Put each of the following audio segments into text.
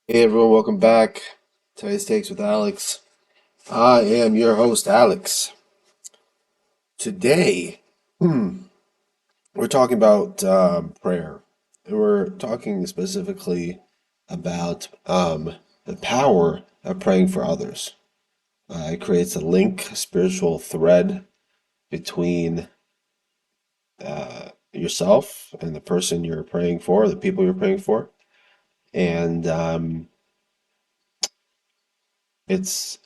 Hey everyone, welcome back. Today's Takes with Alex. I am your host, Alex. Today, we're talking about prayer, and we're talking specifically about the power of praying for others. It creates a link, a spiritual thread between yourself and the person you're praying for, the people you're praying for, and it's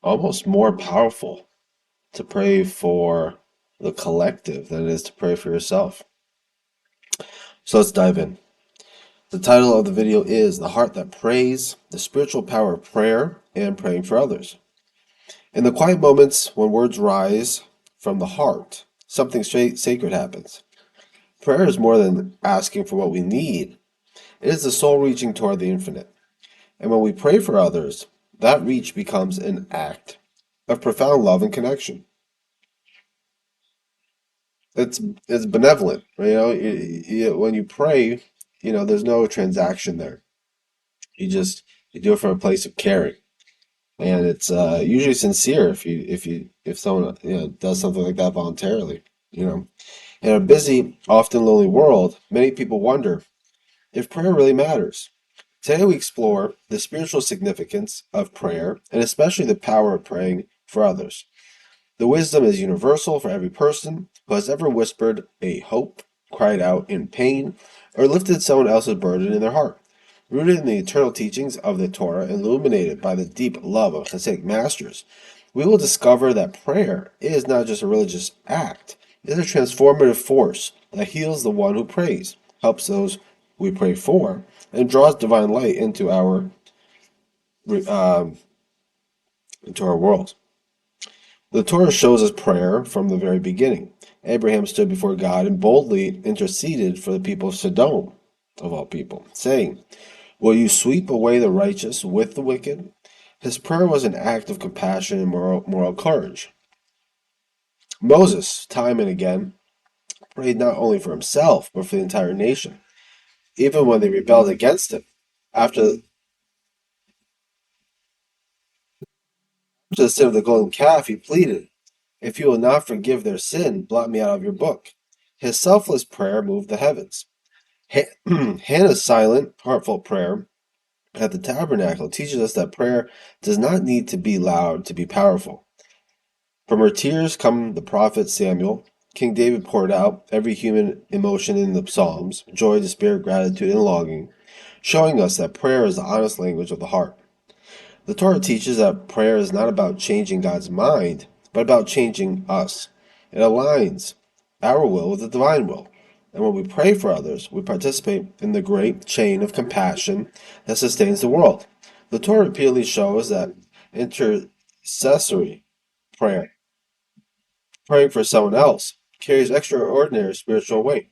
almost more powerful to pray for the collective than it is to pray for yourself. So let's dive in. The title of the video is The Heart That Prays, the Spiritual Power of Prayer and Praying for Others. In the quiet moments when words rise from the heart, something sacred happens. Prayer is more than asking for what we need. It is the soul reaching toward the infinite. And when we pray for others, that reach becomes an act of profound love and connection. it's it's benevolent. When you pray, there's no transaction there. You do it from a place of caring, and it's usually sincere if someone does something like that voluntarily. You know, in a busy, often lonely world, many people wonder if prayer really matters. Today we explore the spiritual significance of prayer and especially the power of praying for others. The wisdom is universal for every person who has ever whispered a hope, cried out in pain, or lifted someone else's burden in their heart. Rooted in the eternal teachings of the Torah and illuminated by the deep love of Hasidic masters, we will discover that prayer is not just a religious act, it is a transformative force that heals the one who prays, helps those we pray for, and draws divine light uh, into our world. The Torah shows us prayer from the very beginning. Abraham stood before God and boldly interceded for the people of Sodom, of all people, saying, "Will you sweep away the righteous with the wicked?" His prayer was an act of compassion and moral courage. Moses, time and again, prayed not only for himself, but for the entire nation, even when they rebelled against him. After the sin of the golden calf, he pleaded, "If you will not forgive their sin, blot me out of your book." His selfless prayer moved the heavens. Hannah's silent, heartfelt prayer at the tabernacle teaches us that prayer does not need to be loud to be powerful. From her tears come the prophet Samuel. King David poured out every human emotion in the Psalms, joy, despair, gratitude, and longing, showing us that prayer is the honest language of the heart. The Torah teaches that prayer is not about changing God's mind, but about changing us. It aligns our will with the divine will. And when we pray for others, we participate in the great chain of compassion that sustains the world. The Torah repeatedly shows that intercessory prayer, praying for someone else, carries extraordinary spiritual weight.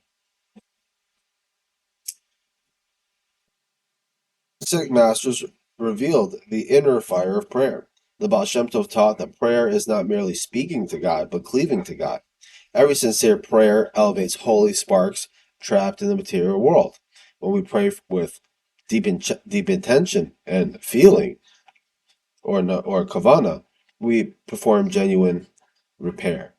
Hasidic masters revealed the inner fire of prayer. The Baal Shem Tov taught that prayer is not merely speaking to God, but cleaving to God. Every sincere prayer elevates holy sparks trapped in the material world. When we pray with deep intention and feeling, or kavana, we perform genuine repair.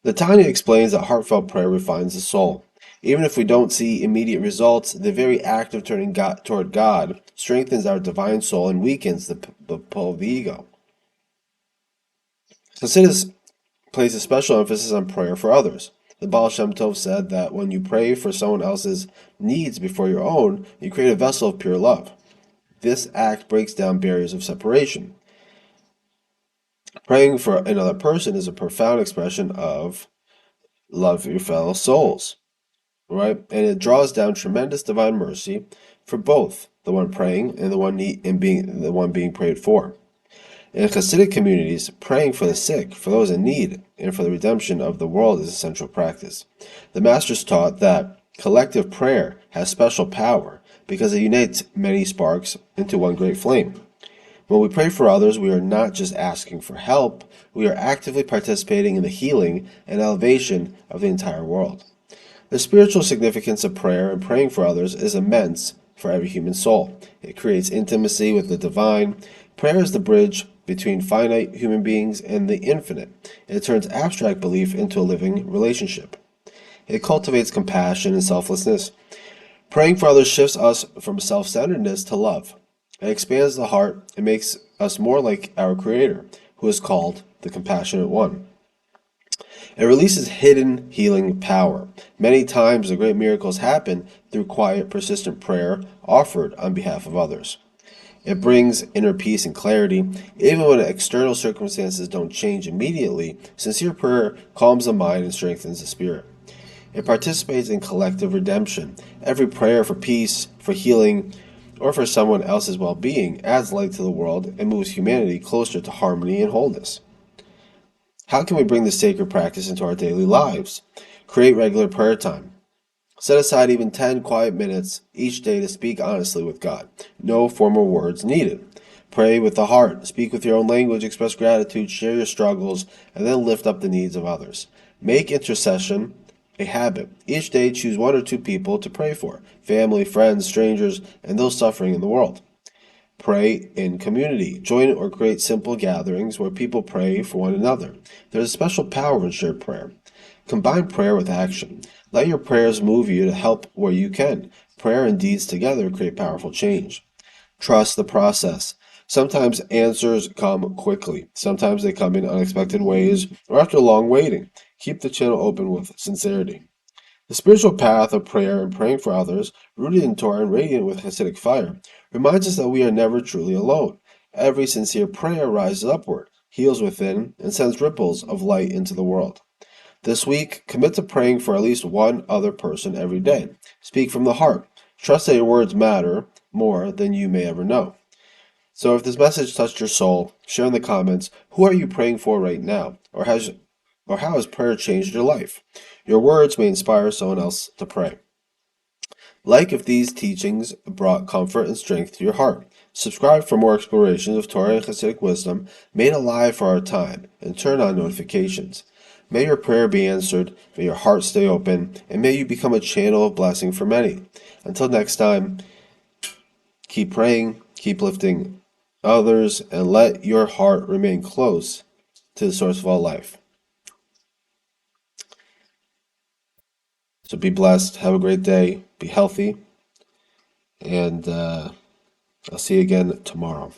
The Tanya explains that heartfelt prayer refines the soul. Even if we don't see immediate results, the very act of turning toward God strengthens our divine soul and weakens the pull of the ego. Hasidus place a special emphasis on prayer for others. The Baal Shem Tov said that when you pray for someone else's needs before your own, you create a vessel of pure love. This act breaks down barriers of separation. Praying for another person is a profound expression of love for your fellow souls, right? And it draws down tremendous divine mercy for both the one praying and the one being prayed for. In Hasidic communities, praying for the sick, for those in need, and for the redemption of the world is a central practice. The Masters taught that collective prayer has special power because it unites many sparks into one great flame. When we pray for others, we are not just asking for help, we are actively participating in the healing and elevation of the entire world. The spiritual significance of prayer and praying for others is immense for every human soul. It creates intimacy with the divine. Prayer is the bridge between finite human beings and the infinite. It turns abstract belief into a living relationship. It cultivates compassion and selflessness. Praying for others shifts us from self centeredness to love. It expands the heart and makes us more like our Creator, who is called the Compassionate One. It releases hidden healing power. Many times, the great miracles happen through quiet, persistent prayer offered on behalf of others. It brings inner peace and clarity. Even when external circumstances don't change immediately, sincere prayer calms the mind and strengthens the spirit. It participates in collective redemption. Every prayer for peace, for healing, or for someone else's well being adds light to the world and moves humanity closer to harmony and wholeness. How can we bring this sacred practice into our daily lives? Create regular prayer time. Set aside even 10 quiet minutes each day to speak honestly with God. No formal words needed. Pray with the heart. Speak with your own language. Express gratitude. Share your struggles. And then lift up the needs of others. Make intercession a habit. Each day, choose one or two people to pray for family, friends, strangers, and those suffering in the world. Pray in community. Join or create simple gatherings where people pray for one another. There's a special power in shared prayer. Combine prayer with action. Let your prayers move you to help where you can. Prayer and deeds together create powerful change. Trust the process. Sometimes answers come quickly. Sometimes they come in unexpected ways or after long waiting. Keep the channel open with sincerity. The spiritual path of prayer and praying for others, rooted in Torah and radiant with Hasidic fire, reminds us that we are never truly alone. Every sincere prayer rises upward, heals within, and sends ripples of light into the world. This week, commit to praying for at least one other person every day. Speak from the heart. Trust that your words matter more than you may ever know. So if this message touched your soul, share in the comments who are you praying for right now, or how has prayer changed your life? Your words may inspire someone else to pray. Like if these teachings brought comfort and strength to your heart. Subscribe for more explorations of Torah and Hasidic wisdom made alive for our time, and turn on notifications. May your prayer be answered, may your heart stay open, and may you become a channel of blessing for many. Until next time, keep praying, keep lifting others, and let your heart remain close to the source of all life. So be blessed, have a great day, be healthy, and I'll see you again tomorrow.